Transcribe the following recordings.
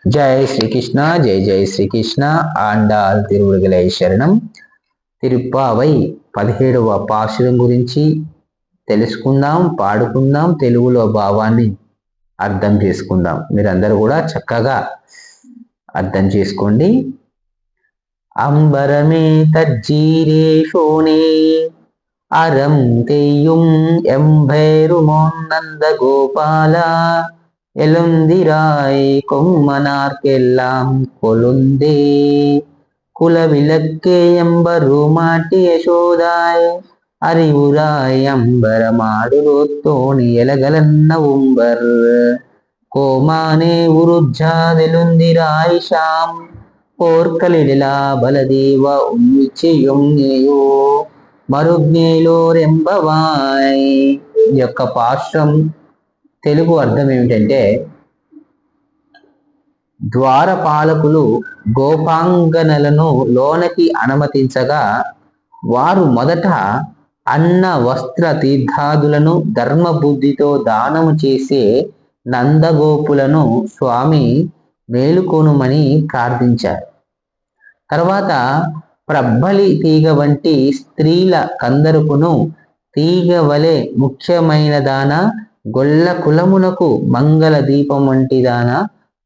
జై శ్రీకృష్ణ. జై జై శ్రీకృష్ణ. ఆండాల్ తిరువురుగలై శరణం. తిరుప్పావై 17వ పాశురం గురించి తెలుసుకుందాం, పాడుకుందాం, తెలుగులో భావాన్ని అర్థం చేసుకుందాం. మీరందరూ కూడా చక్కగా అర్థం చేసుకోండి. అంబరమే తజ్జీరే షోనే అరం తెయ్యం ఎంభైరుమోన్నంద గోపాల எழுந்திராய் கொம்மனார்க்கெல்லாம் கொழுந்தே குலவிளக்கே எம்பரு மாட்டி யசோதாய் அறிவுராய் அம்பரமாடுரோத்தோணி எலகலன்ன உம்பர் கோமானே உருஜாதெலுந்திராய் ஷாம் పోర్కలిడిలా బలదేవ ఉన్నిచయం నేయో మరుజ్ఞేలోరెంబవాయ్. ఈ యొక్క పాశ్రం తెలుగు అర్థం ఏమిటంటే, ద్వారపాలకులు గోపాంగనలను లోనకి అనుమతించగా వారు మొదట అన్న వస్త్ర తీర్థాదులను ధర్మబుద్ధితో దానము చేసే నందగోపులను స్వామి మేలుకొనుమని ప్రార్థించారు. తర్వాత ప్రబ్బలి తీగ వంటి స్త్రీల కందరుకును తీగ వలె ముఖ్యమైనదాన గొల్ల కులమునకు మంగళ దీపం వంటిదాన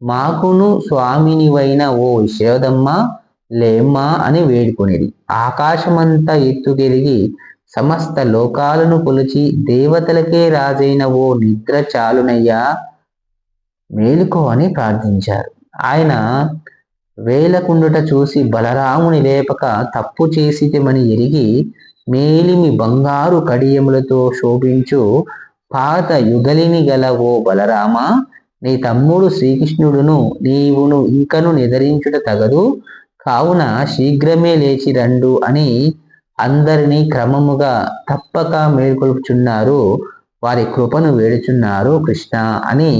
మాకును స్వామినివైన ఓ యశోదమ్మ లేమ్మా అని వేడుకొనిది. ఆకాశమంతా ఎత్తుకెరిగి సమస్త లోకాలను కొలిచి దేవతలకే రాజైన ఓ నిద్ర చాలునయ్యా మేలుకో అని ప్రార్థించారు. ఆయన వేలకుండుట చూసి బలరాముని లేపక తప్పు చేసితమని ఎరిగి మేలిమి బంగారు కడియములతో శోభించు పాత యుగలిని గల ఓ బలరామ, నీ తమ్ముడు శ్రీకృష్ణుడును నీవును ఇంకను నిద్రించుట తగదు, కావున శీఘ్రమే లేచి రండు అని అందరినీ క్రమముగా తప్పక మేల్కొల్పుచున్నారు, వారి కృపను వేడుచున్నారు కృష్ణ అని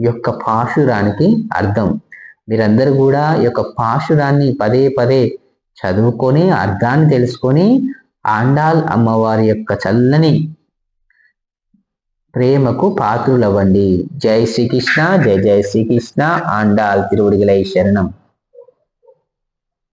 యొక్క పాశురానికి అర్థం. మీరందరూ కూడా ఈ యొక్క పాశురాన్ని పదే పదే చదువుకొని అర్థాన్ని తెలుసుకొని ఆండాల్ అమ్మవారి యొక్క చల్లని ప్రేమకు పాత్రులవ్వండి. జై శ్రీకృష్ణ. జై జై శ్రీకృష్ణ. ఆండాల్ తిరువురుగలై శరణం.